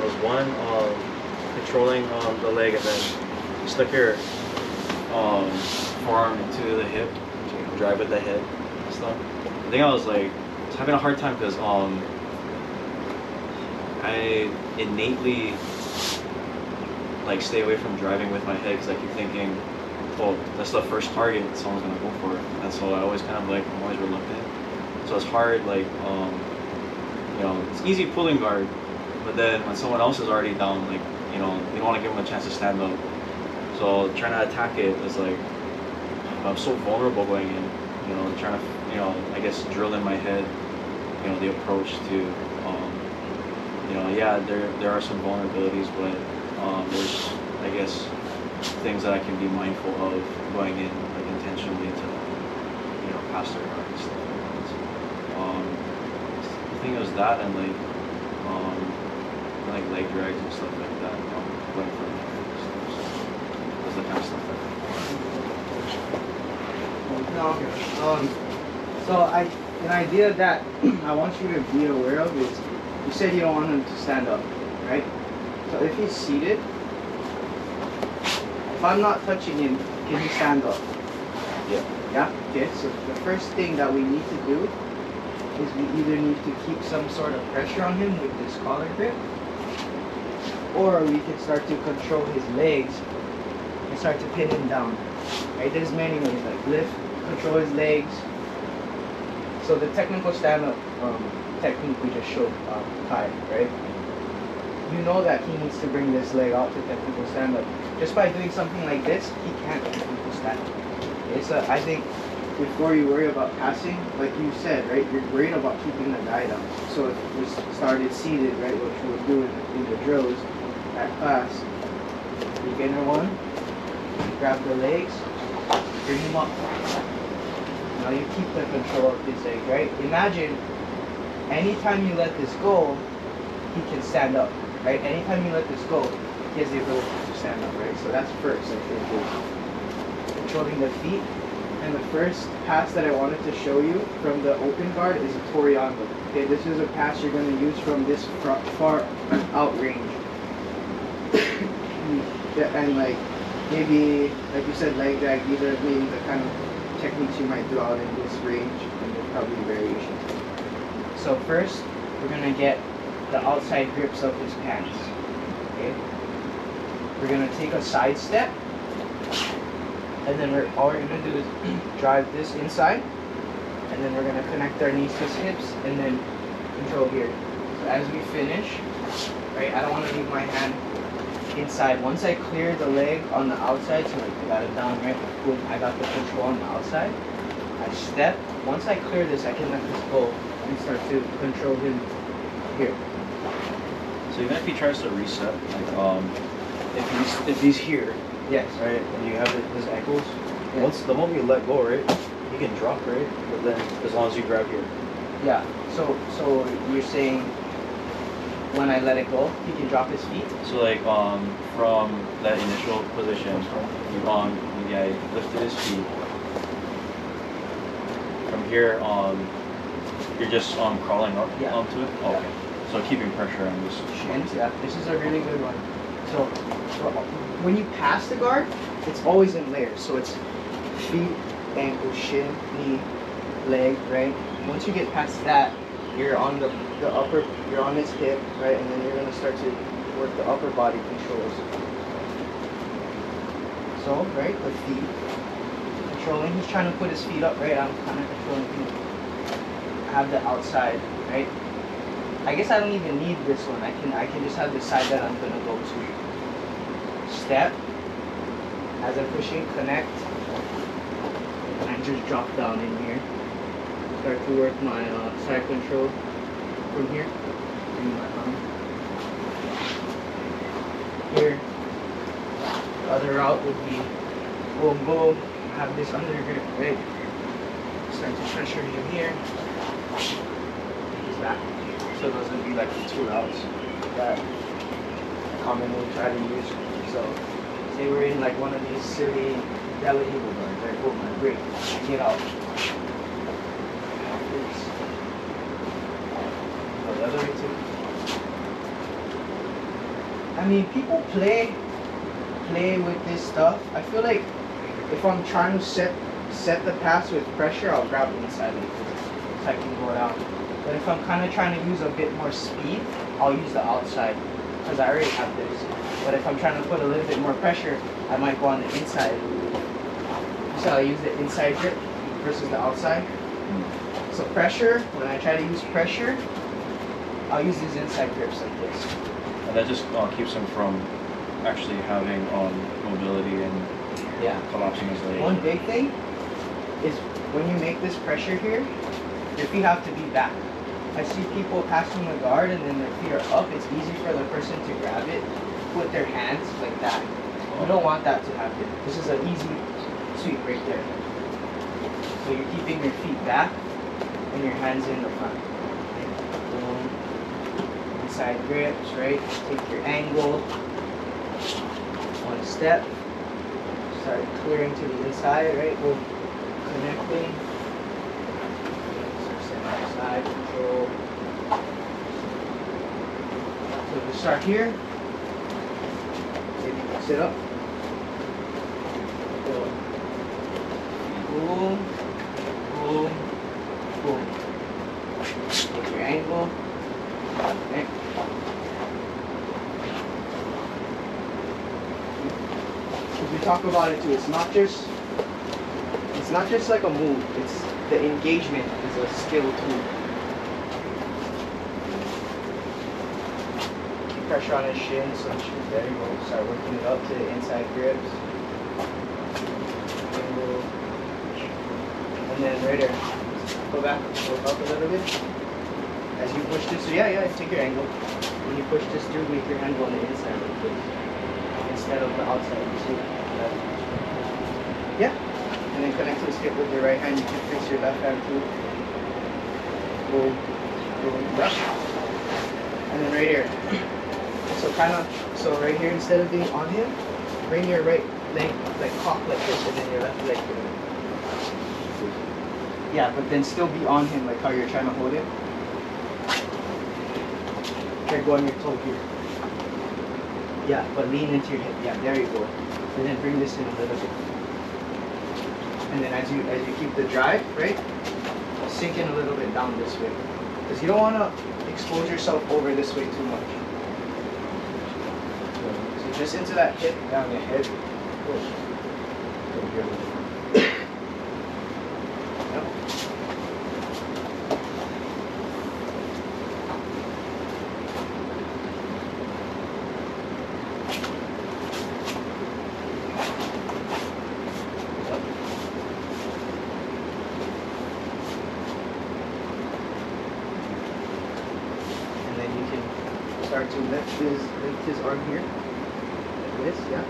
was one controlling the leg, and then you slip your forearm into the hip, to drive with the head and stuff. I think I was like having a hard time because I innately like stay away from driving with my head because I keep thinking, oh, that's the first target someone's gonna go for, and so I always kind of like I'm always reluctant. So it's hard, like you know, it's easy pulling guard, but then when someone else is already down, like you know, you don't want to give them a chance to stand up. So trying to attack it is like I'm so vulnerable going in. You know, trying to I guess drill in my head, you know, the approach to you know, yeah, there are some vulnerabilities, but there's I guess things that I can be mindful of going in like intentionally to pass their guard and stuff like that. So, I think it was that and like leg drags and stuff like that. Going for stuff. So that's the kind of stuff that. No. So an idea that I want you to be aware of is you said you don't want him to stand up, right? So if he's seated, if I'm not touching him, can he stand up? Yeah. Yeah? Okay, so the first thing that we need to do is we either need to keep some sort of pressure on him with this collar grip, or we can start to control his legs and start to pin him down. Right? There's many ways, like lift, control his legs. So the technical stand-up technique we just showed Kai, right? You know that he needs to bring this leg out to technical stand-up. Just by doing something like this, he can't technical stand-up. Okay, so I think before you worry about passing, like you said, right, you're worried about keeping the guy down. So if we started seated, right, which we'll do in the drills at class, beginner one, grab the legs, bring him up. Now you keep the control of his leg, right? Imagine anytime you let this go, he can stand up, right? Anytime you let this go, he has the ability to stand up, right? So that's first, I think, is controlling the feet. And the first pass that I wanted to show you from the open guard is a Toriano. Okay, this is a pass you're going to use from this far out range. And like, maybe, like you said, leg drag, either maybe the kind of techniques you might do out in this range, and there's probably variations. So first, we're going to get the outside grips of his pants. Okay? We're going to take a side step, and then all we're going to do is drive this inside, and then we're going to connect our knees to his hips, and then control here. So as we finish, right, I don't want to leave my hand inside. Once I clear the leg on the outside, so like I got it down, right, boom, I got the control on the outside. I step. Once I clear this, I can let this go and start to control him here. So even if he tries to reset, like if he's here, yes, right, and you have his ankles, yes. once the moment you let go, right, he can drop, right, but then as long as you grab here. Yeah. So you're saying when I let it go, he can drop his feet? So like from that initial position, yeah, he lifted his feet. From here you're just crawling up onto it. Oh, yeah. okay. So keeping pressure on this shin. Yeah, this is a really good one. So when you pass the guard, it's always in layers. So it's feet, ankle, shin, knee, leg, right? Once you get past that, you're on the upper, you're on his hip, right? And then you're gonna start to work the upper body controls. So, right, the feet, controlling. He's trying to put his feet up, right? I'm kind of controlling feet. Have the outside, right? I guess I don't even need this one. I can just have the side that I'm gonna go to. Step. As I'm pushing, connect. And I just drop down in here. Start to work my side control from here. Bring my arm. Here. The other route would be boom, boom. Have this under grip, right? Start to pressure him here. He's back. So those would be like the two routes that I commonly try to use. So say we're in like one of these silly Della Eagle guards, right? Boom, I break, I get out. Go the other way too. I mean, people play with this stuff. I feel like if I'm trying to set the pass with pressure, I'll grab the inside like this, so I can go down. But if I'm kind of trying to use a bit more speed, I'll use the outside, because I already have this. But if I'm trying to put a little bit more pressure, I might go on the inside. So I use the inside grip versus the outside. So pressure, when I try to use pressure, I'll use these inside grips like this. And that just keeps him from actually having mobility and Yeah. collapsing his leg. One big thing is when you make this pressure here, your feet have to be back. I see people passing the guard and then their feet are up. It's easy for the person to grab it with their hands like that. You don't want that to happen. This is an easy sweep right there. So you're keeping your feet back and your hands in the front. Boom. Inside grips, right? Take your angle. One step. Start clearing to the inside, right? Boom. Connecting. Side control. So we start here. Maybe sit up. Boom, boom, boom. Take your angle. Okay. If we talk about it too, it's not just like a move. It's the engagement is a skill too. Keep pressure on his shins, so there you go. Start working it up to the inside grips. And then right there, go back, go up a little bit. As you push this, take your angle. When you push this through, make your hand go on the inside like this, instead of the outside. You see? Yeah. And then connect to the skip with your right hand. You can fix your left hand too. Boom, boom, up. And then right here. So right here, instead of being on him, bring your right leg like cock like this, and then your left leg. Yeah, but then still be on him like how you're trying to hold him. Try go on your toe here. Yeah, but lean into your hip. Yeah, there you go. And then bring this in a little bit. And then as you keep the drive, right, sink in a little bit down this way. Because you don't want to expose yourself over this way too much. So just into that hip, down the head. Start to lift his arm here, like this, yeah.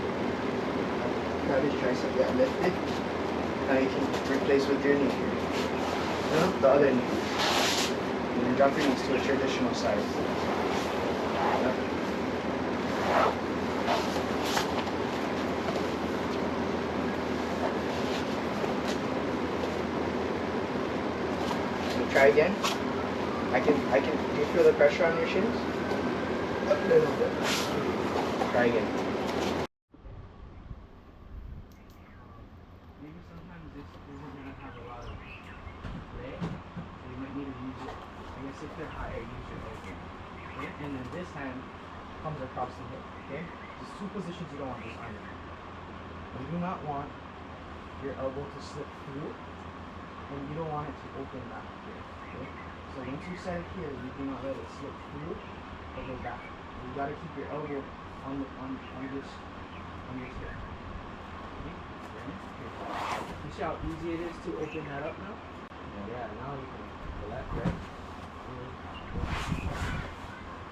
Grab his tricep, yeah, lift it. Now you can replace with your knee here. No, the other knee. And then drop your knees to a traditional side. Yeah. So try again. Do you feel the pressure on your shins? A little bit. Try again. Maybe sometimes this isn't going to have a lot of play, so you might need to use it. I guess if they're higher, use your elbow. Okay? And then this hand comes across the hip. Okay? There's two positions you don't want this under. You do not want your elbow to slip through, and you don't want it to open back here. Okay? So once you set it here, you do not let it slip through or go back. You gotta keep your elbow on this hip. Okay? You see how easy it is to open that up now? Yeah, now you can go left, right?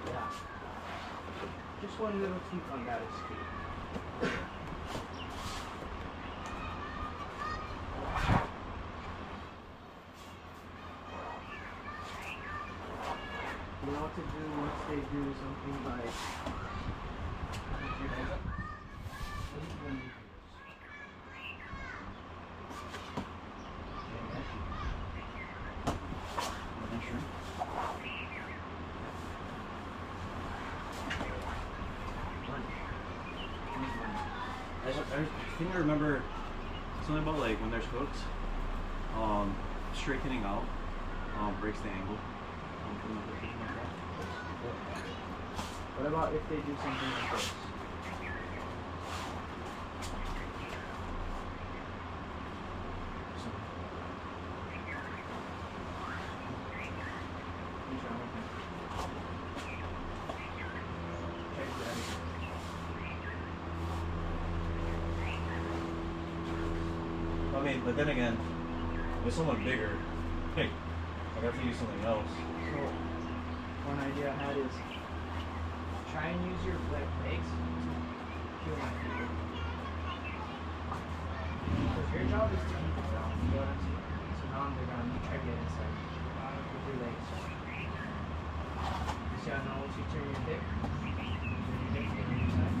Yeah. Just one little tweak on that escape. You know what to do once they do something like lift your head up. What is going to do? I think I remember something about like when there's hooks, straightening out breaks the angle from the hook or something like that. What about if they do something like this? He's wrong with him. Okay, ready. I mean, but then again, with someone bigger, hey, I have to use something else. So, one idea I had is try and use your legs to kill my people. Because your job is to keep it down, you know what I'm saying? So now on the ground, you try to get inside with your legs. You see how now once you turn your hip, get inside.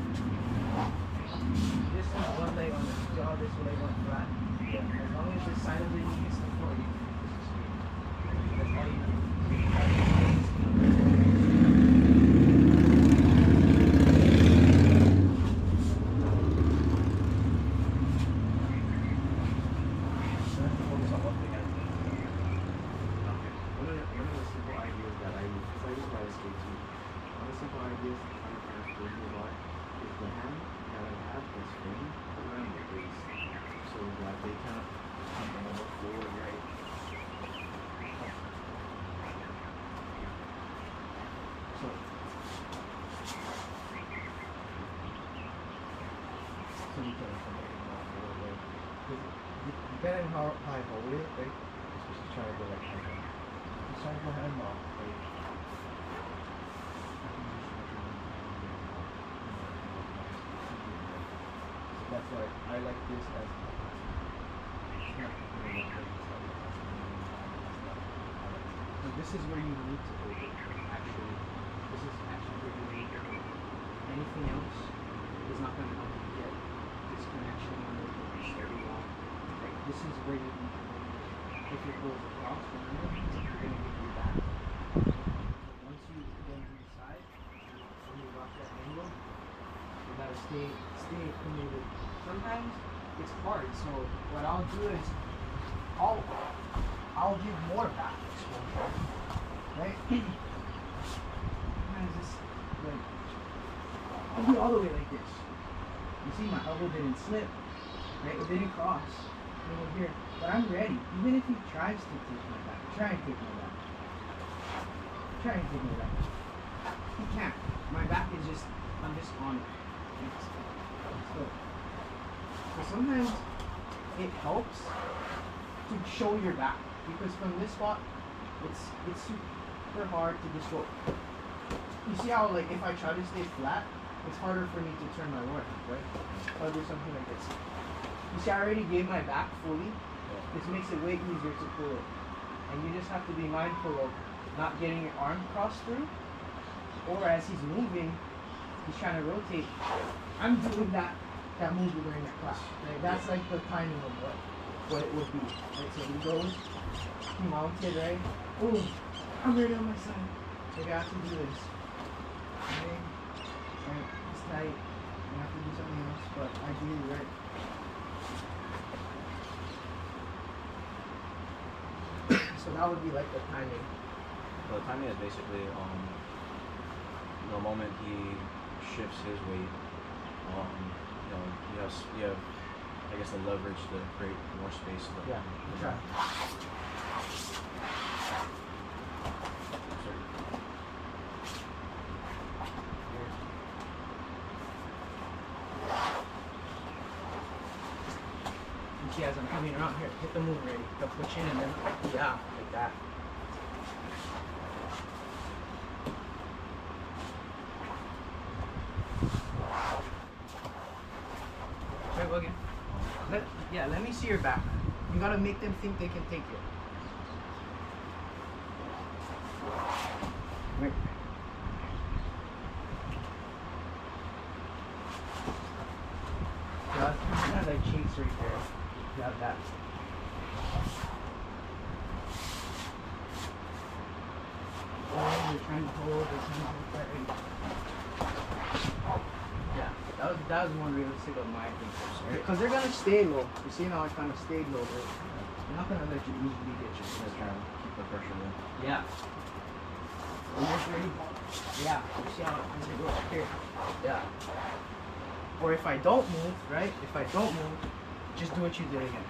This is one leg on the jaw, this leg on flat. Yeah. As long as this side of the knee is the floor, you can push it straight. That's all you need. Focus on one thing at a time. One of the simple ideas that I use, because I use my skate too, one of the simple ideas that I'm kind of thinking about is the hand that I have is framed around the waist so that they kind of come a little forward, right? So, you can come forward, right? Depending on how I hold it, right? Just try to go like that. Just try to go hand off, right? So that's why I like this as so this is where you need to hold it, actually. This is actually where you need to hold it. Anything else is not going to help you get this connection on it steady on. Like, this is where you need to hold it. If it goes across, remember, you're going to give you that. Once you get to the side, when you rock that angle, you got to stay committed. Sometimes it's hard, so what I'll do is I'll give more back exposure, right? Sometimes it's like I'll do all the way like this. You see, my elbow didn't slip, right? It didn't cross. Over here, but I'm ready. Even if he tries to take my back, try and take my back. Try and take my back. He can't. My back is just, I'm just on it. So sometimes it helps to show your back because from this spot, it's super hard to just go. You see how like if I try to stay flat, it's harder for me to turn my work, right? I'll do something like this. You see, I already gave my back fully. This makes it way easier to pull it. And you just have to be mindful of not getting your arm crossed through. Or as he's moving, he's trying to rotate. I'm doing that movement during that class. Like, that's like the timing of what it would be. Right? So he goes, he mounted, right? Oh, I'm ready on my side. Maybe I have to do this. Okay? Right? It's tight. I have to do something else, but I do, right? So that would be like the timing. Well, the timing is basically the moment he shifts his weight, you have I guess the leverage to create more space. Yeah, try. You see, as I'm coming around here, hit the move ready, the push in and then, yeah, like that. Try go again. Let me see your back. You gotta make them think they can take it. Right. Yeah, kind of like cheeks right there. You have that. Oh, you're trying to hold that right. Yeah. That was more realistic of my thing. Because they're gonna stay low. You see how I kind of stayed low. They're not gonna let you easily get your Just trying to keep the pressure there. Yeah. When you're ready, yeah. You see how I'm gonna go up here. Yeah. Or if I don't move, right? If I don't move, just do what you did again.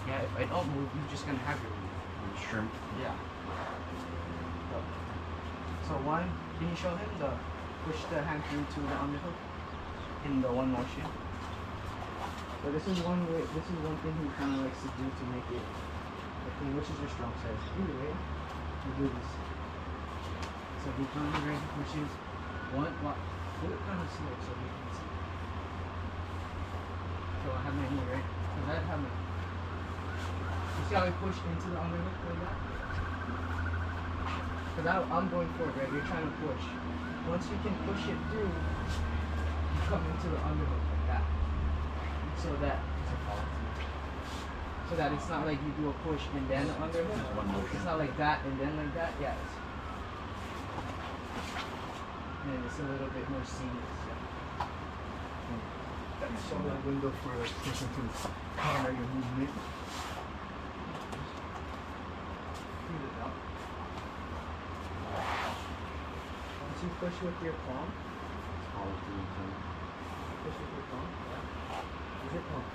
Yeah, if I don't move, you're just gonna have your move. Shrimp. Yeah. So one, can you show him the push the hand through to the underhook in the one motion? So this is one way. This is one thing he kind of likes to do to make it. Okay, which is your strong side? Either way, you do this. So he comes right, he pushes one. Do it kind of slow so you can see. So I have my knee right. Cause I have my. You see how I pushed into the underhook like that? Because I'm going forward, right? You're trying to push. Once you can push it through, you come into the underhook like that. So that it's not like you do a push and then an underhook. Just one motion. It's not like that and then like that. Yeah. And it's a little bit more seamless. Yeah. That's so the window for a person to counter your movement. Feel it out. Once you push with your palm, Follow through and through. push with your palm. Yeah. Is it palm?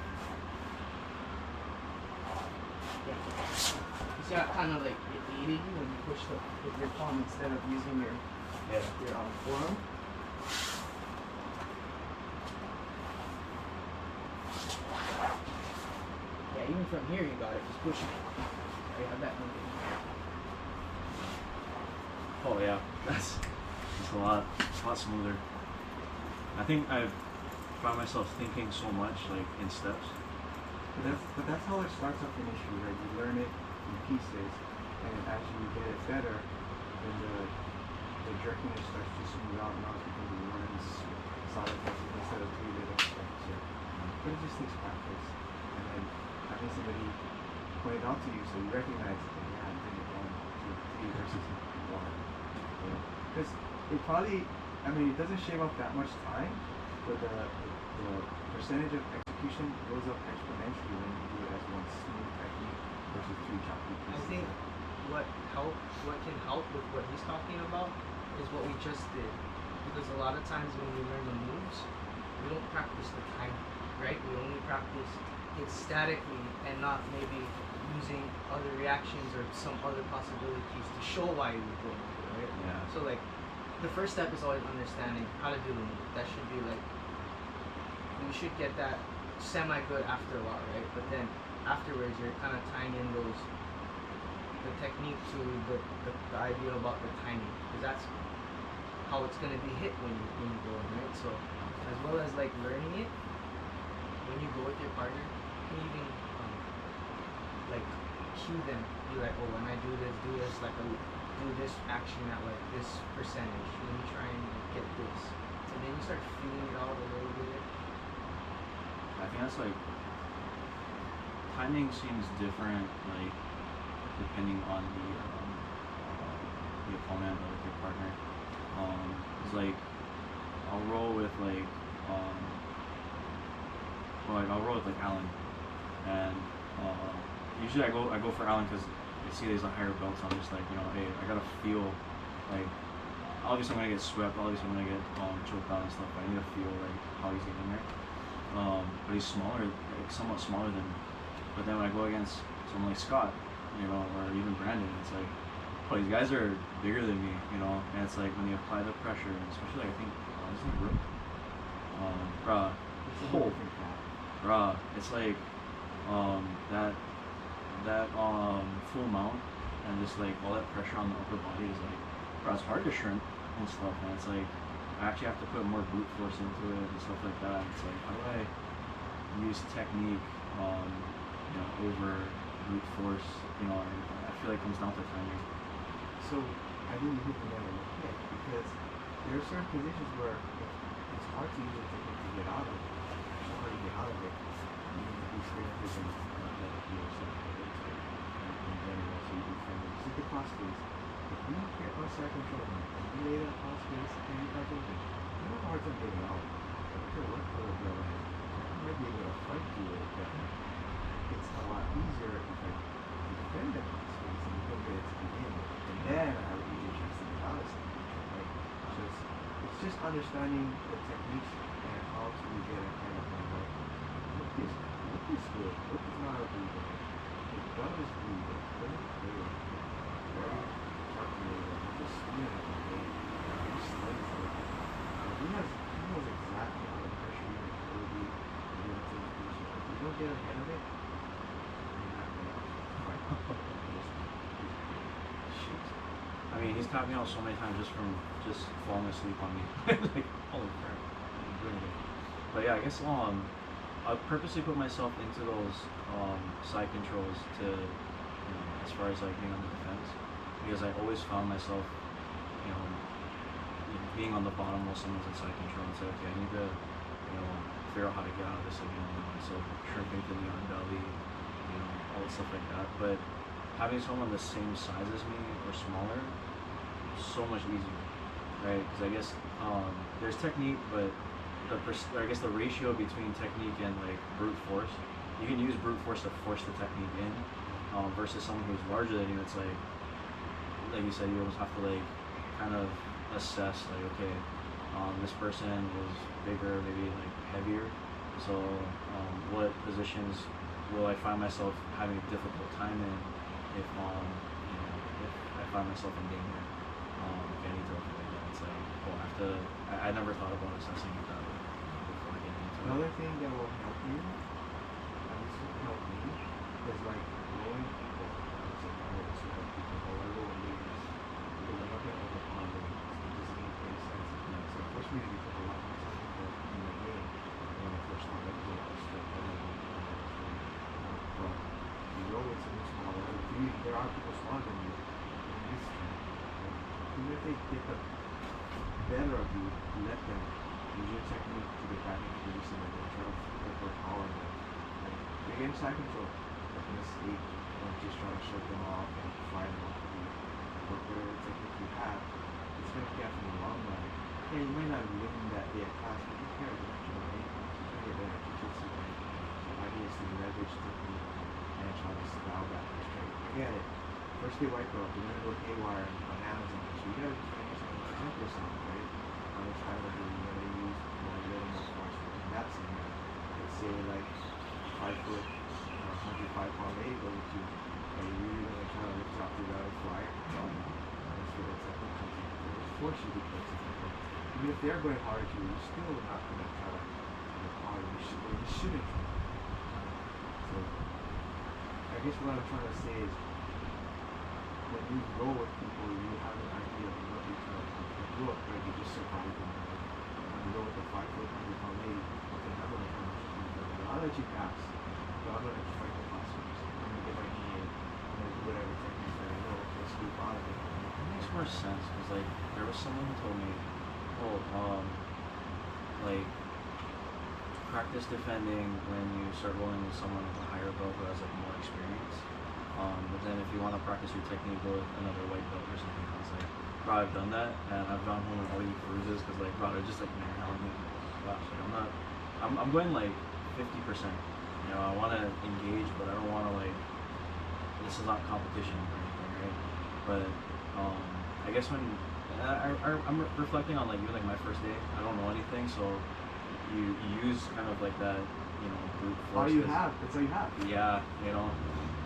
Yeah. You see how it kind of like it aided you when you push with your palm instead of using your forearm? Yeah, even from here you got it. Just push it. I have that one. Oh yeah, that's a lot smoother. I think I've found myself thinking so much like in steps. But that's how it starts off initially, right? You learn it in pieces, and as you get it better, then the jerkiness starts to smooth out now because you learn solid technique instead of 3 little steps. So, but it just takes practice, and then having somebody point it out to you so you recognize it. And yeah, I'm doing it 1, 2, 3 versus 1. Because it probably, I mean, it doesn't shave off that much time, but the percentage of execution goes up exponentially when you do it as one smooth technique versus 3 choppy pieces. I think what can help with what he's talking about is what we just did. Because a lot of times when we learn the moves, we don't practice the timing, right? We only practice it statically and not maybe using other reactions or some other possibilities to show why you would go into it, right? Yeah. So like, the first step is always understanding how to do the move. That should be like, you should get that semi-good after a while, right? But then afterwards, you're kind of tying in the technique to the idea about the timing, because that's how it's gonna be hit when you go in, right? So as well as like learning it, when you go with your partner, you can even like cue them, be like, oh, when I do this, like do this action at like this percentage. Let me try and like, get this, and then you start feeling it out a little bit. I think that's like timing seems different, like depending on the opponent or with your partner. It's like I'll roll with like I'll roll with like Alan, and usually I go for Alan because I see there's a higher belt, so I'm just like, hey, I gotta feel like obviously I'm gonna get swept, obviously I'm gonna get choked out and stuff, but I need to feel like how he's getting there. But he's smaller, like somewhat smaller than me. But then when I go against someone like Scott, or even Brandon, it's like, oh, these guys are bigger than me, and it's like when they apply the pressure, and especially like, I think, honestly, Brooke, it's like, that full mount, and just like all that pressure on the upper body is like, it's hard to shrimp and stuff, and it's like, I actually have to put more brute force into it and stuff like that. It's like, how do I use technique, over brute force? I feel like it comes down to timing. So I think you hit the nail on the head, because there are certain positions where it's hard to use a technique to get out of it. It's hard to get out of it. You need to be straight up and not let it be yourself in general. So you do fingers. Just the cross squeeze. The we get on side control, we lay that house space, and you guys open. You don't have a hard time getting out. I don't care what color the other is. I might be able to fight through it, but it's a lot easier if I defend the house space and you don't get it to begin with. And then I have an easier chance to get out of side control, right? So it's just understanding the techniques and how to get a kind of like, look is good, look is not illegal. It does legal, doesn't clear. Very calculated. Just stealing it from me. He studies it. He knows exactly how to pressure you and how to be able to increase it. If you don't get ahead of it, you're not gonna fight. Shoot. I mean, he's taught me out so many times just from just falling asleep on me. Like, holy crap. I'm doing it. But yeah, I guess I purposely put myself into those side controls to, you know, as far as like being on the defense, because I always found myself, you know, being on the bottom while someone's in side control and say, okay, I need to, you know, figure out how to get out of this again. You know, so shrimping to the underbelly, you know, all that stuff like that. But having someone the same size as me or smaller, so much easier, right? Because I guess there's technique, but I guess the ratio between technique and like brute force, you can use brute force to force the technique in, versus someone who's larger than you. It's like you said, you almost have to like kind of assess like, okay, this person is bigger, maybe like heavier, so what positions will I find myself having a difficult time in if you know, if I find myself in danger, if I need to avoid that. It's like, well, I never thought about assessing it that way before getting into it. Another thing that will help you, at least will help me, is like growing people. I would say always help people, however what ladies, because I'm not gonna overpower ladies. It doesn't make any sense. So first we need to put a lot more time in the game. When I first started, I was still but you know it's in this model. There are people smarter than you in this thing. Even if they get the better of you, let them use your technique to get back into position and then try to overpower them. Like, they get inside control. Like in a state, don't just try to shut them off and fry them off of you. But whatever technique you have, it's going to pay off in the long run. Yeah, you might not win that day at class, but you care eventually, right? You're going to get better at jiu-jitsu, right? So the idea is to leverage technique and try to style that straight. I get it. First day white belt, you're gonna go haywire and bananas and so you gotta defend yourself and protect yourself, right? On the side of it, you're gonna use more little more force in that scenario. Let's say like 5 foot, 105-pound lady goes with you, are you really gonna try to lift off the rather flyer? No. That's where the technique comes in. They will force you to play technique. Even if they're going hard at you, you're still not gonna try to power. You shouldn't. So I guess what I'm trying to say is, when you go with people, you have an idea of what you're trying to do. If you look like you just survived in there. When you go with the 5 foot 100-pound lady, okay, I'm gonna come with I'll let you pass. But I'm gonna fight the class first. I'm gonna get my knee in. I'm gonna do whatever technique that I know to scoop out of it. It makes more sense because like there was someone who told me, oh, like practice defending when you start rolling with someone with a higher belt who has like more experience. But then if you want to practice your technique with another white belt or something, I was like, bro, I've done that and I've gone home with all these bruises because like, bro, they're just like manhandling me. Gosh, like I'm going like 50%. You know, I want to engage, but I don't want to like, this is not competition or anything, right? But I guess when I'm reflecting on like even like my first day, I don't know anything, so you use kind of like that, you know, brute force. All you have, that's all you have. Yeah, you know,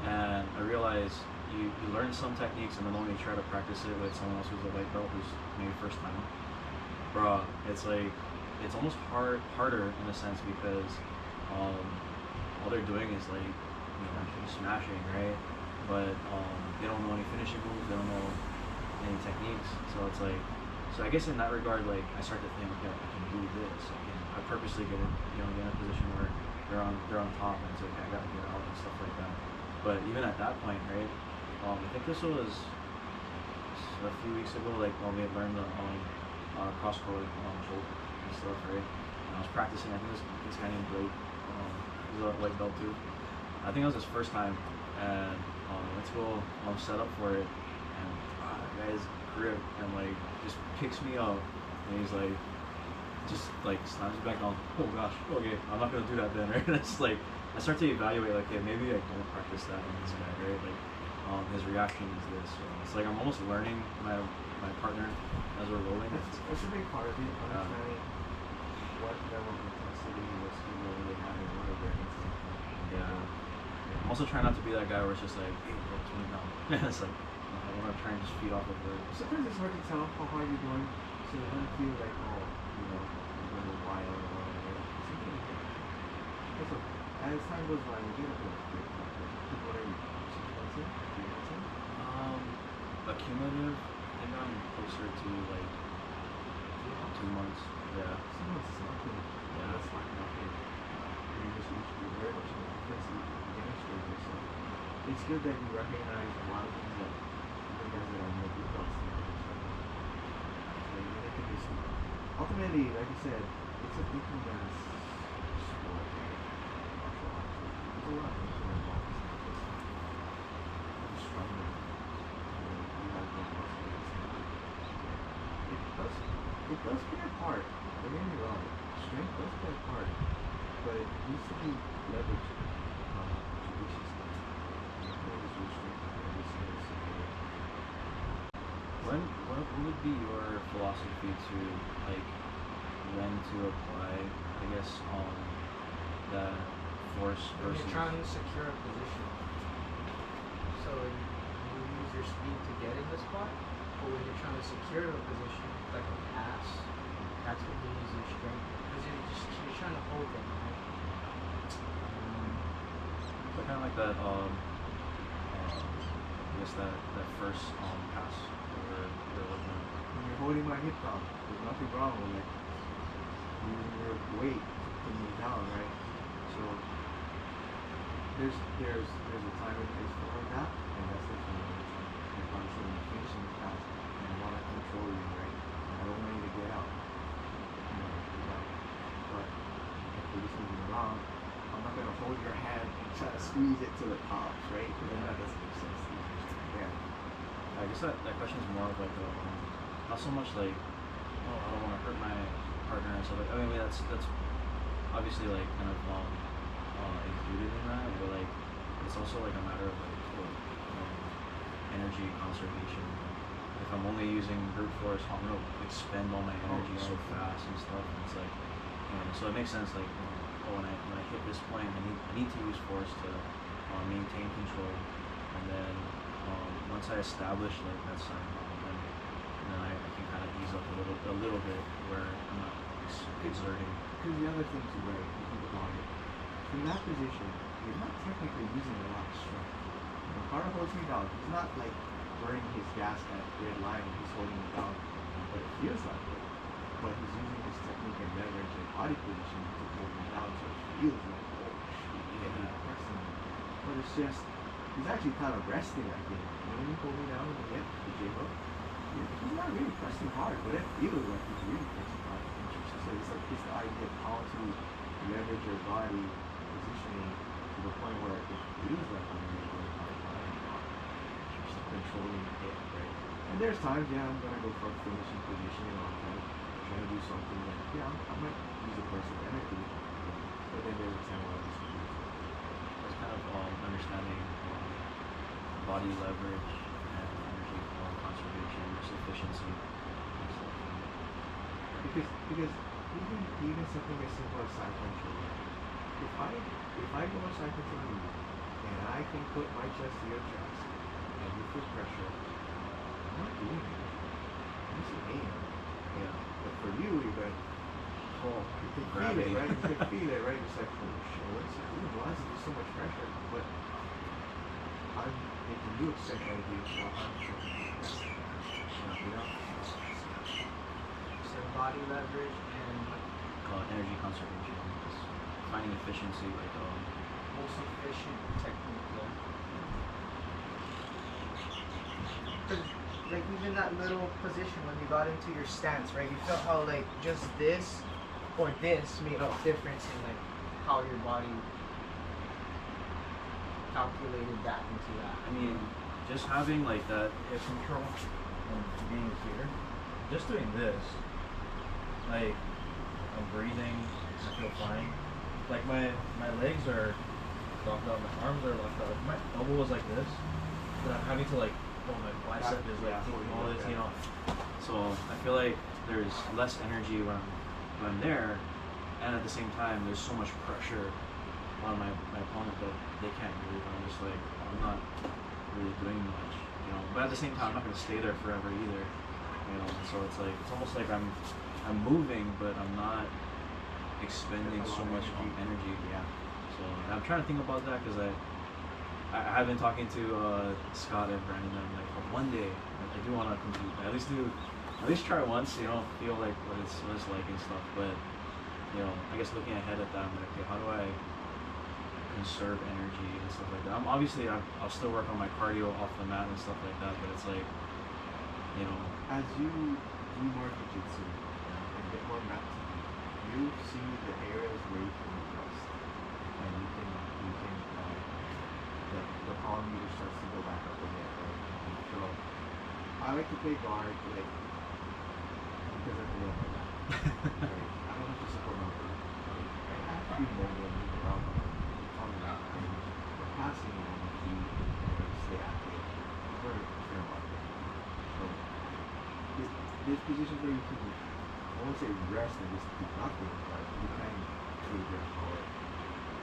and I realize you learn some techniques and then when you try to practice it with someone else who's a white belt who's maybe first time, bro, it's like, it's almost harder in a sense because all they're doing is like, you know, smashing, right? But they don't know any finishing moves, they don't know any techniques, so it's like, so I guess in that regard, like I start to think, okay, I can do this. I purposely get in, you know, get in a position where they're on top, and it's like I gotta get out and stuff like that. But even at that point, right? I think this was a few weeks ago, like when we had learned the cross collar shoulder and stuff, right? And I was practicing. I think this guy named Blake, he's a white belt too. I think it was his first time, and let's go set up for it. And guy's grip and like just picks me up, and he's like, just like slams me back on. Oh gosh, okay, I'm not gonna do that then, right? That's like I start to evaluate like, okay, maybe I don't practice that on this guy, right? Like, his reaction is this. So it's like I'm almost learning my partner as we're rolling. That's a big part of it, understanding what level of intensity, what skill level they have, and what they're instinct. Yeah. I'm also trying not to be that guy where it's just like, hey, bro, 20 pounds. It's like, I want to try and just feed off of it. Sometimes it's hard to tell how hard you're going, so you don't feel like, oh, you know, you're going to wild or whatever. Something like that. Also, as time goes by, you get a bit of grip. What are you, 6 months in? 3 months in? Accumulative, I think I'm closer to like 2 months. Yeah. 6 months is nothing. Yeah. That's like nothing. You just you're very much in the difference you demonstrate yourself. It's good that you recognize a lot of things that other guys that are more good belts than you expect. So you make a decision. Ultimately, like you said, it's a thinking man's sport. Martial arts. There's a lot of things that are involved. It's not just struggling. You have no muscle. It does play a part. Don't get me wrong. Strength does play a part, but it needs to be leveraged judiciously. You can't always use strength for every single scenario. What would be your philosophy to like when to apply, I guess, that force When versus? you're trying to secure a position. So you use your speed to get in the spot, but when you're trying to secure a position, like a pass, that's when you use your strength. Because you're trying to hold them, right? So kind of like that. I guess that first pass that we're looking at. When you're holding my hip down, there's nothing wrong with like using your weight to put me down, right? So there's a time and place for that, and that's the time when you're constantly finishing the task, and I want to control you, right? And I don't want you to get out. You know, right? But if you're just moving around, I'm not gonna hold your hand and try to squeeze it to the tops, right? Because then that doesn't make sense to you. Yeah. I guess that question is more of like not so much like, oh, I don't want to hurt my partner and stuff like. I mean, that's obviously like kind of included in that, but like it's also like a matter of like energy conservation. If I'm only using brute force, I'm gonna expend all my energy so fast and stuff, and it's like, so it makes sense like, when I hit this point, I need to use force to maintain control, and then once I establish like that certain level, then I can kind of ease up a little bit where I'm not exerting. Because the other thing too, right, you think about it, from that position, you're not technically using a lot of strength. When Carter holds me down, he's not like burning his gas at red line, he's holding me down, but it feels like it. But he's using his technique and leverage and body position to hold me down, so it feels like, oh shit, he's pressing me. But it's just, he's actually kind of resting, I think. When you hold me down in the hip, the J-hook, he's not really pressing hard, but it feels like he's really pressing hard. So it's like it's the idea of how to leverage your body positioning to the point where it feels like I'm really going hard, just controlling it, right? And there's times, yeah, I'm gonna go for a finishing position, or I'm trying to do something like, yeah, I might use a burst of energy, but then there's a time where I'm just gonna use it. It's kind of understanding body leverage and energy conservation versus efficiency. And stuff. Because even something as simple as side control, if I go on side control and I can put my chest to your chest and you feel pressure, I'm not doing it. I'm just aim. Yeah. But for you, you're like, oh, you can feel it, right? You can feel it, right? It's like, oh shit, why is there so much pressure? But I'm making you accept energy while I'm taking pressure. You know? So body leverage and Energy conservation, just finding efficiency, like most efficient technique. Because like even that little position when you got into your stance, right? You felt how like just this or this made a difference in like how your body calculated that into that. I mean, just having like that Hip control. and being here, just doing this, like I'm breathing, I feel fine. Like my legs are locked out, my arms are locked out. If my elbow was like this, but I'm having to like, oh, my bicep is like taking all this, you know. So I feel like there's less energy when I'm there, and at the same time there's so much pressure on my opponent that they can't move. I'm just like, I'm not really doing much, you know. But at the same time, I'm not gonna stay there forever either, you know. So it's like it's almost like I'm moving, but I'm not expending so much energy. Yeah. So I'm trying to think about that because I've been talking to Scott and Brandon. And I'm like, oh, one day I do want to compete. At least try once. You know, feel like what it's like and stuff. But you know, I guess looking ahead at that, I'm like, okay, how do I conserve energy and stuff like that? I'll still work on my cardio off the mat and stuff like that. But it's like, you know, As you do more jiu-jitsu and get more mat time, you see the areas where you can rest, and the column meter starts to go back up again, right? So I like to play guard, like because I can love my back. Right? I don't have to support my back. Right? I have to be mobile and move around on the mat. And the passing on the feet and stay active for a fair amount of time. So there's positions where you can, I won't say rest and just do nothing, but you can take your power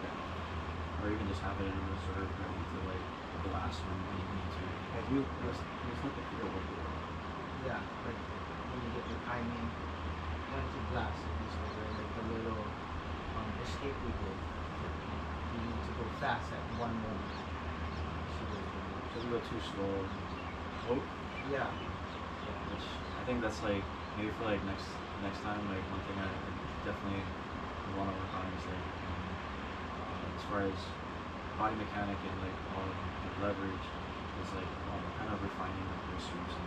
down. or even just have it in reserve ready to like blast when you need to. And you start to feel what you're doing. Yeah, like when you get the timing, when to blast it, this way, right? Like the little escape we did. You need to go fast at one moment. So if you go too slow. Oh. Yeah. Which I think that's like maybe for like next time, like one thing I definitely want to work on is like as far as body mechanic and like all like leverage is like kind of refining the pursuits and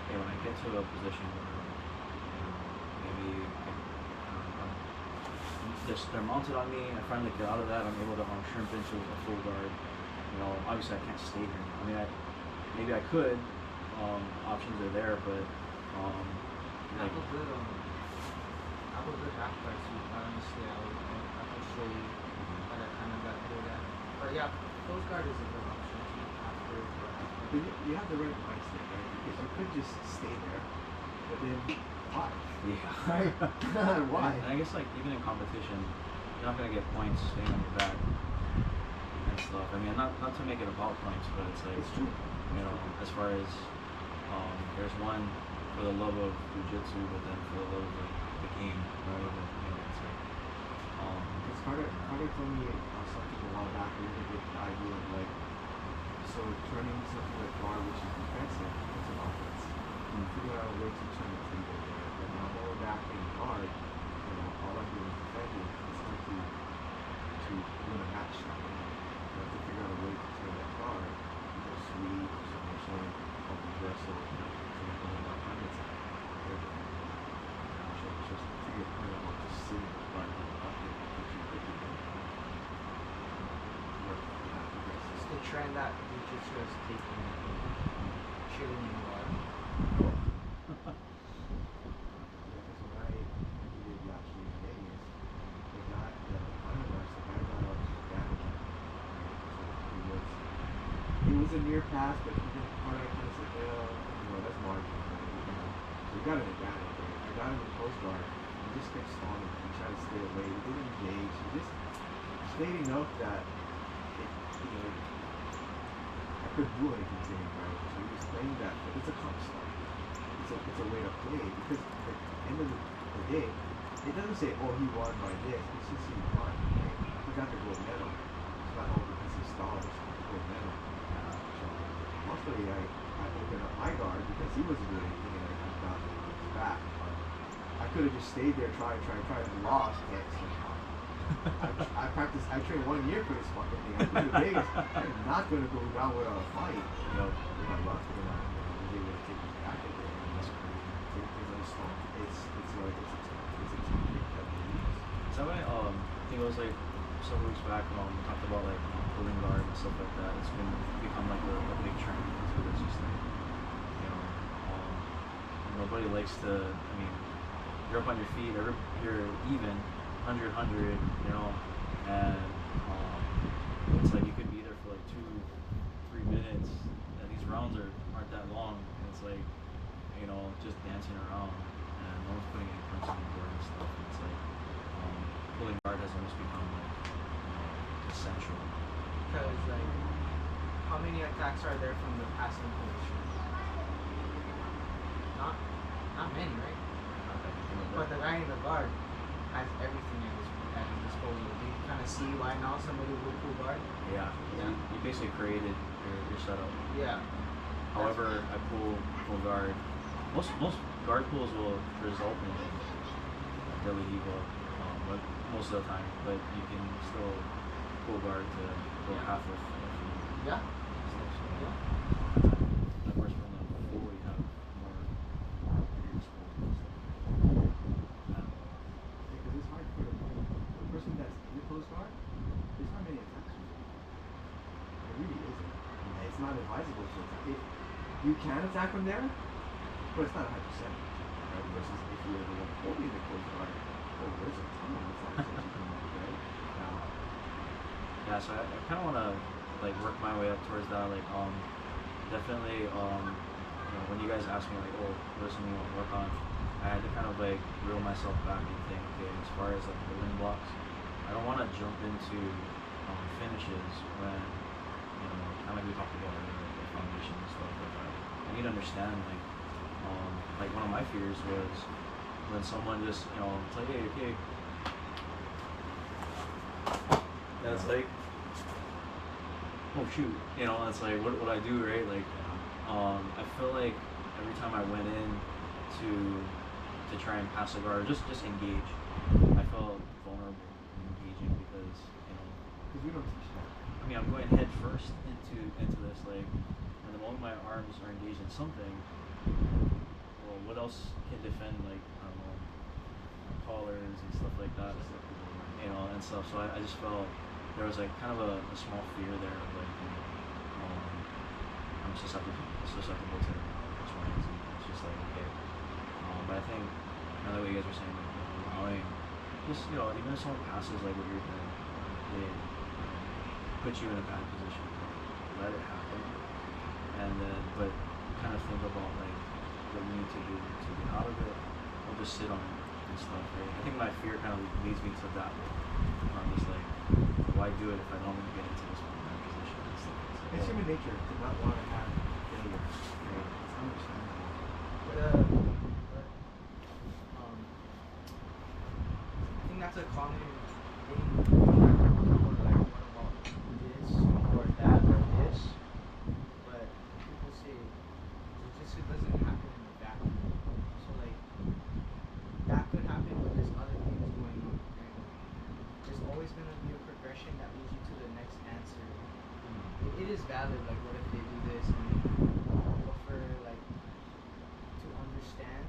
hey, when I get to a position where maybe they're mounted on me, I finally get out of that, I'm able to shrimp into a full guard. You know, obviously I can't stay here. I mean, maybe I could. Options are there, but I have a good half price with honestly. I can show you how that kind of got good at. But yeah, Coast Guard is a good option after. But you have the right mindset, right? Because you could just stay there, but then why? yeah. Right? Why? And I guess like even in competition, you're not gonna get points staying on your back and stuff. I mean, not to make it about points, but it's like It's true. you know, as far as there's one for the love of jiu-jitsu, but then for the love of the game, right? And, you know, it's like Because Carter told me something a while back. We did the idea of like, so turning something like guard, which is defensive, it's an offense. And figure out a way to turn the table. Right? But now going back in guard, you know, all I do is defend it. It's hard to win a match. You have to figure out a way to turn that guard, either sweep, submission, or reversal, to make them not undertime. So it's just to your point about just sitting in front of the bucket, which you could do. It's the trend that Jiu-Jitsu has taken, chilling in water. Because when I competed last week in Vegas, the guy, the final match, the guy got out to damage him. It was a near pass, but he didn't kind of said, well, you know, that's margin. Right? You know. So he got an advantage. Right? I got him in post guard. He just kept stalling. He tried to stay away. He didn't engage. He just stayed enough that it, you know, I couldn't do anything to him, right? So he was playing that, but it's a comp start. It's a way to play because at the end of the day, it doesn't say, oh, he won by this. It's just he won. Right? He got the gold medal. It's not all because he stalled. It's not the gold medal. So luckily, I opened up my guard because he wasn't doing anything, and I got his back. But I could have just stayed there, tried, and lost. But I trained 1 year for this fucking thing. I flew to Vegas. I'm not gonna go down with a fight. You know, with my luck, you know, I was able to take me back at the end. That's crazy. It's a technique that we use. so I think it was like several weeks back when we talked about like pulling guard and stuff like that. It's become like a big trend too. It's just like you know nobody likes to. I mean, you're up on your feet. You're even, 100, you know, and it's like you could be there for like 2, 3 minutes, and these rounds aren't that long, and it's like, you know, just dancing around, and no one's putting any punches on the board and stuff. And it's like pulling guard has almost become like essential. Because like, how many attacks are there from the passing position? Not many, right? But the guy in the guard has everything at his disposal. Do you kind of see why now somebody would pull guard? Yeah. Yeah. You basically created your setup. Yeah. However, I pull guard. Most guard pulls will result in Billy Evo, but most of the time. But you can still pull guard to go half of Yeah. stuff. So, Yeah. of course, from the full, you have more exposure and stuff. Because it's hard for the person that's in the close guard. There's not many attacks. It really isn't. And it's not advisable to attack. If you can attack from there, but it's not 100%. Right? Versus if you're the one holding the close guard, oh, there's a ton of attacks that you can make, right? Yeah, so I kind of want to like work my way up towards that. Like, definitely, you know, when you guys ask me like, oh, what is something you want to work on, I had to kind of like reel myself back and think, okay, as far as like building blocks, I don't want to jump into finishes when, you know, kind of like we talked about earlier, like the foundation and stuff like that. I need to understand like one of my fears was when someone just, you know, it's like, hey, okay. And it's like, oh shoot, you know, it's like, what I do, right? Like, I feel like every time I went in to try and pass a guard, just engage, I felt vulnerable in engaging because, you know, Because we don't teach that. I mean, I'm going head first into this, like, and the moment my arms are engaged in something, well, what else can defend, like, I don't know, collars and stuff like that, you know, and stuff. So I just felt there was like kind of a small fear there of like, you know, I'm susceptible to X, Y, and Z. It's just like, okay. But I think now that what you guys were saying, like, you know, allowing, just, you know, even if someone passes like what you're doing, they put you in a bad position, let it happen, and then but kind of think about like what you need to do to get out of it, or just sit on it and stuff. Right? I think my fear kind of leads me to that. I'm just like, why do it if I don't want to get into this bad position and stuff? It's human nature to not want to have failure. Right? It's understandable. I think that's a common thing. Or like, what about this or that or this? But people say it doesn't happen in a vacuum. So like that could happen, but there's other things going on. Right? There's always gonna be a progression that leads you to the next answer. It is valid. Like, what if they do this and they prefer like to understand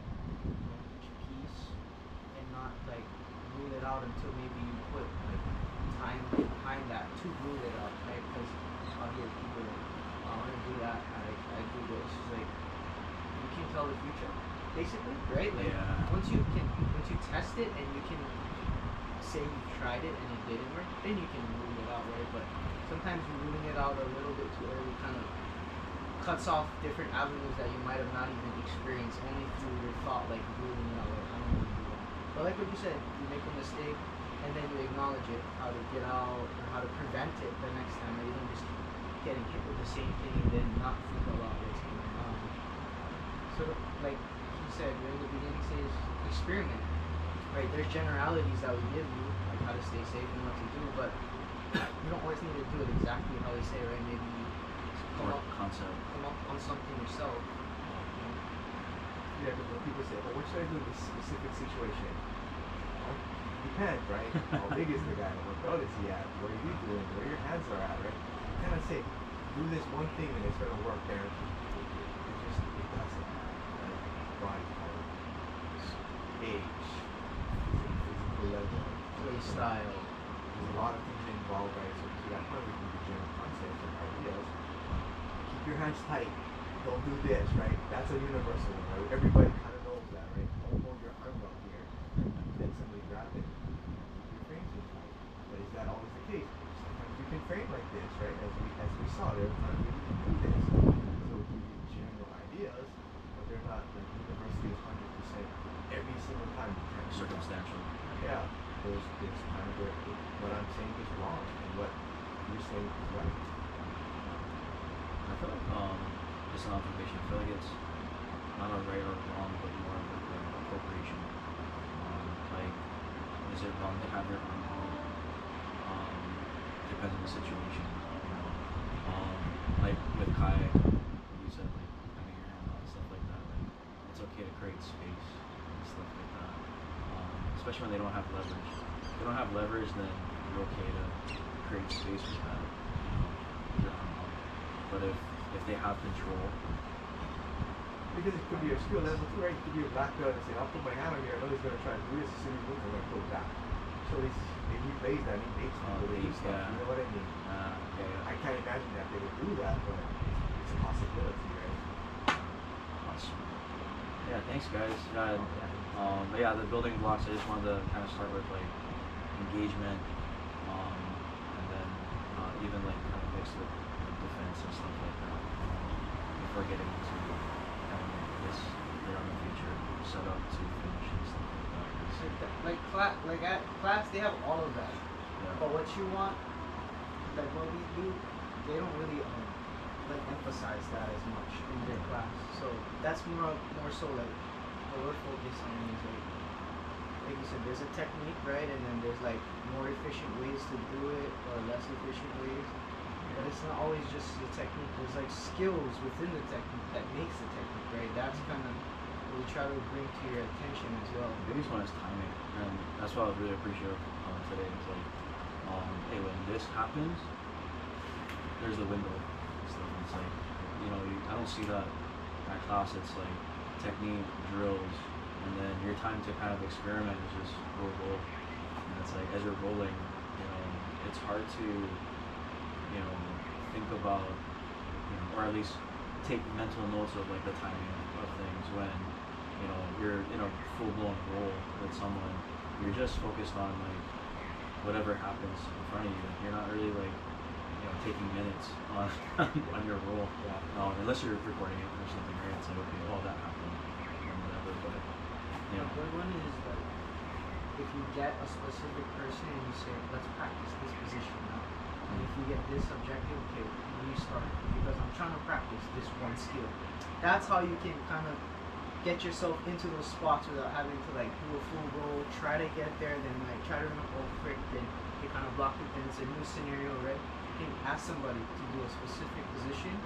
each piece and not like rule it out until maybe you put like time behind that to rule it out, right? Because I'll hear people like, I want to do that, I do this. It's like you can tell the future, basically, right? Like Yeah. once you test it and you can say you've tried it and it didn't work, then you can rule it out, right? But sometimes ruling it out a little bit too early kind of cuts off different avenues that you might have not even experienced only through your thought, like ruling it out, like I don't want to do that. But like what you said, you make a mistake and then you acknowledge it, how to get out or how to prevent it the next time, or you don't just keep getting hit with the same thing and then not think about what's going on. So like he said, in the beginning stage, experiment. Right, there's generalities that we give you, like how to stay safe and what to do, but you don't always need to do it exactly how they say, right? Maybe you come Or up concept. on something yourself. Yeah, but when people say, well, what should I do in this specific situation? Well, depends, right? How big is the guy? What belt is he at? What are you doing? Where your hands are at, right? You kind of say, do this one thing and it's going to work there. It doesn't. Right? Body type, age, physical level, Play style. there's a lot of things involved, right? So to that point, we can do general concepts and ideas. Keep your hands tight. Don't do this, right? That's a universal one, right? Everybody kind of knows right? Don't hold your arm out here and then somebody grab it. Your frame too tight. But is that always the case? Sometimes you can frame like this, right? As we saw, there are times when you can do this. So we give you general ideas, but they're not like universally 100% every single time you can. Circumstantial. Yeah. There's times where what I'm saying is wrong and what you're saying is right. I feel like just an observation. I feel like it's not a right or wrong, but more of like an appropriation. Like, is it wrong to have your arm out? Depends on the situation. You know, like with Kai, like you said, like having your hand out and stuff like that. Like, it's okay to create space and stuff like that. Especially when they don't have leverage. If they don't have leverage, then you're okay to create space with that. With your arm out. But if they have control, Because it could be a skill level too, right? It could be a black belt and say, I'll put my hand on here, I know he's gonna try to do this, as soon as he moves, I'm gonna pull it back. So if he plays that, he makes people do stuff, yeah. you know what I mean? okay, I can't imagine that they would do that, but it's a possibility, right? awesome. Yeah, thanks guys. But yeah, the building blocks. I just wanted to kind of start with like engagement, and then even like kind of mix with like, defense and stuff like that. Before getting into kind of this later on in the future setup to finish and stuff like that. Like at class, they have all of that. Yeah. But what you want, like what we do, they don't really like emphasize that as much in their class. So that's more so like what we're focused on is like you said, there's a technique, right? And then there's like more efficient ways to do it or less efficient ways. But it's not always just the technique. There's like skills within the technique that makes the technique, right? That's kind of what we try to bring to your attention as well. The biggest one is timing, and that's what I was really appreciative of today. It's like, hey, when this happens, there's the window. And stuff. And it's like, I don't see that at class. It's like technique, drills, and then your time to kind of experiment is just roll. And it's like as you're rolling, it's hard to, think about, or at least take mental notes of like the timing of things when, you're in a full-blown roll with someone. You're just focused on like whatever happens in front of you. You're not really like, taking minutes on on your roll, unless you're recording it or something, right? It's like, okay, that happened, or whatever. But A good one is like if you get a specific person and you say, let's practice this position now. And if you get this objective, okay, restart because I'm trying to practice this one skill. That's how you can kind of get yourself into those spots without having to like do a full roll, try to get there, then like try to run a whole quick, then you kind of block it, then it's a new scenario, right? You can ask somebody to do a specific position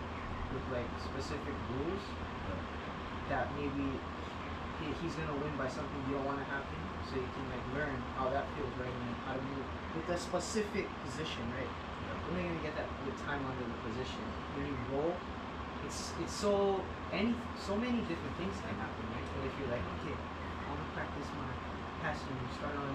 with like specific rules that maybe he's gonna win by something you don't want to happen, so you can like learn how that feels, right? And then how to move with a specific position, right? You're only gonna get that with time under the position. When you roll, it's so many different things can happen, right? But if you're like, okay, I want to practice my passing, you start on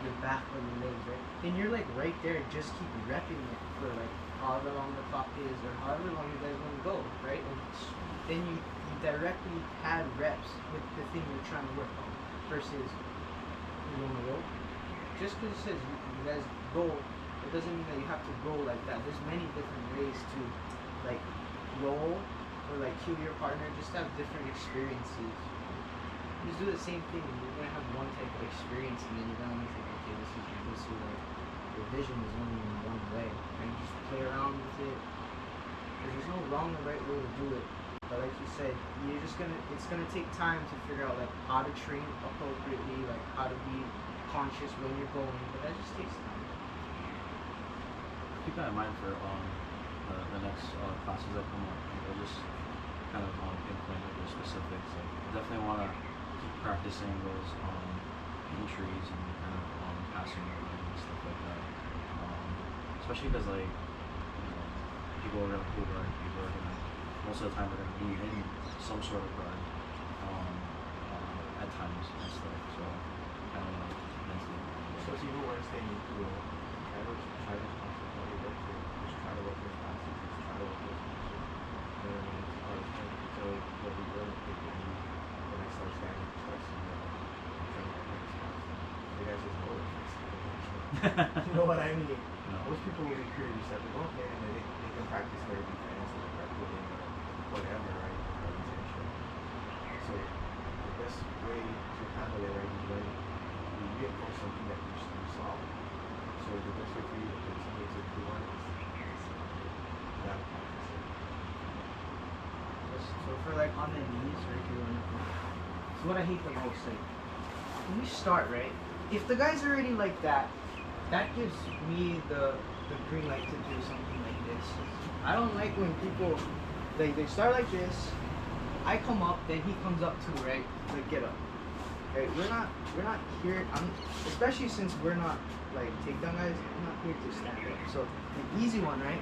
your back or your legs, right? Then you're like right there, just keep repping it for like however long the clock is or however long you guys want to go, right? And then you directly had reps with the thing you're trying to work on versus you want to roll. Just because it says you guys roll, it doesn't mean that you have to roll like that. There's many different ways to like roll or like cue your partner, just have different experiences. Just do the same thing. You're gonna have one type of experience and then you're gonna only think, okay, this is like your vision is only in one way. And you just play around with it. Because there's no wrong or right way to do it. But like you said, it's gonna take time to figure out like how to train appropriately, like how to be conscious when you're going, but that just takes time. keep that in mind for the next classes that come up. We'll just kind of pinpoint like the specifics. Like, definitely want to keep practicing those entries and kind of passing and stuff like that. Especially because like people are gonna pull guard, people are gonna most of the time they're gonna be in some sort of guard at times and stuff. So kind of want to mentally. So if you don't want to stay neutral, try to concentrate your work here. Just try to work those classes, just try to work those classes. And then when it's time, until what we learn, when I start standing, start seeing You know what I mean? No. Most people will be pretty receptive, okay, and they can practice their defense and their pudding or whatever, right? Organization. So the best way to handle it, right, is when you reinforce something that you saw. So the best way for you to continue to do one is that practice. So for like on the knees, right here, it's what I hate the most. Like when you start, right? If the guy's already like that, that gives me the green light to do something like this. I don't like when people like they start like this. I come up, then he comes up too, right? Like get up. Right? We're not here. Especially since we're not like takedown guys. I'm not here to stand up. So the easy one, right?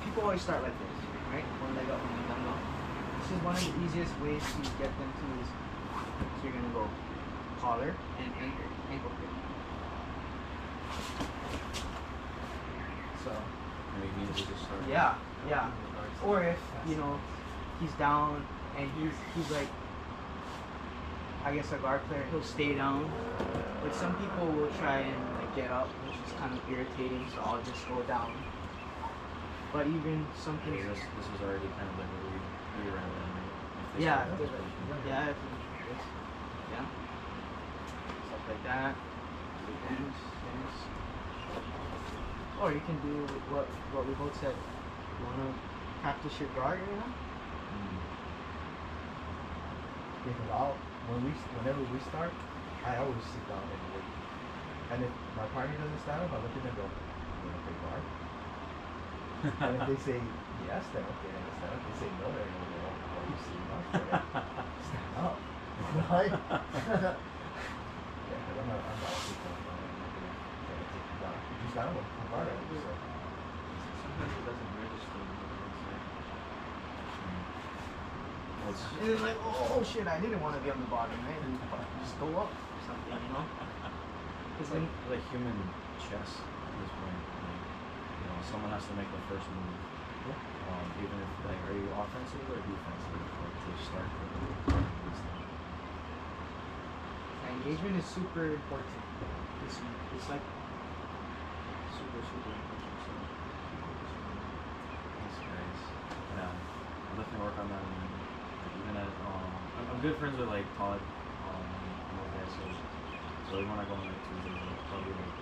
People always start like this, right? One leg up, one leg down. This is one of the easiest ways to get them to is so you're gonna go collar and ankle kick. So Maybe we just start. yeah. Or if you know he's down and he's like I guess a guard player, he'll stay down. But some people will try and like get up, which is kind of irritating. So I'll just go down. But even something. Okay, this is already kind of like what we ran in. Yeah, yeah, yeah. Stuff like that. Dance. Or you can do what we both said. You wanna practice your guard, you know? Because whenever we start, I always sit down and wait. And if my partner doesn't stand up, I look at them and go, you want to play guard? And if they say yes, then okay, then I stand up. If they say no, then I go, well, why are you sitting up for it? Stand up. Right? Yeah, because I'm not sitting down. I'm not going to take you down. If you stand up, I'm guard at you. So. Sometimes it doesn't register. And it's like, oh shit, I didn't want to be on the bottom, right? And just go up or something, you know? It's like human chess at this point. Like, you know, someone has to make the first move. Even if like, are you offensive or defensive? Like to start the Engagement is super important. It's like super important. So, Thanks, guys. Yeah, I'll definitely work on that. And, like, even at I'm good friends with like Todd. So when I go on like Tuesday, I'll probably like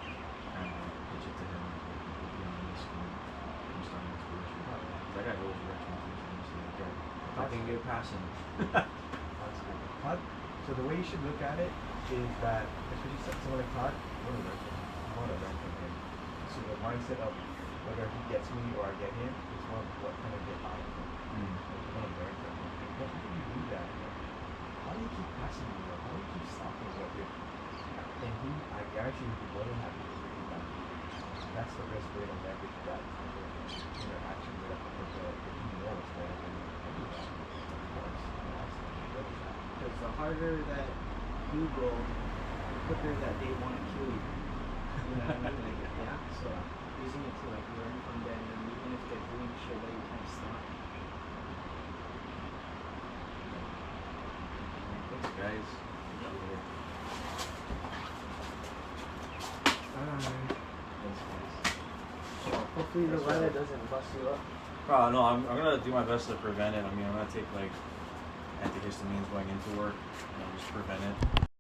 kind of pitch it to him. Like, be on this and start next week. I got goals direction too, so okay. I can get passing. That's good. Todd, so the way you should look at it is that, especially someone like Todd, I want to learn from him. So the mindset of whether he gets me or I get him is what can I get out of him. Like, I want to learn from him. How do you do that? How do you keep passing me? How do you keep stopping what you're? And I guarantee you'd be more than happy to do that. That's the best way to leverage that interaction with the he knows more than anyone. because the harder that you go, the quicker that they want to kill you. You know what I mean? Like, yeah. So using it to like learn from them, and even if they're doing shit that you can't stop. Thanks, guys. Hopefully the weather doesn't bust you up. No, I'm gonna do my best to prevent it. I mean, I'm gonna take like antihistamines going into work, just prevent it.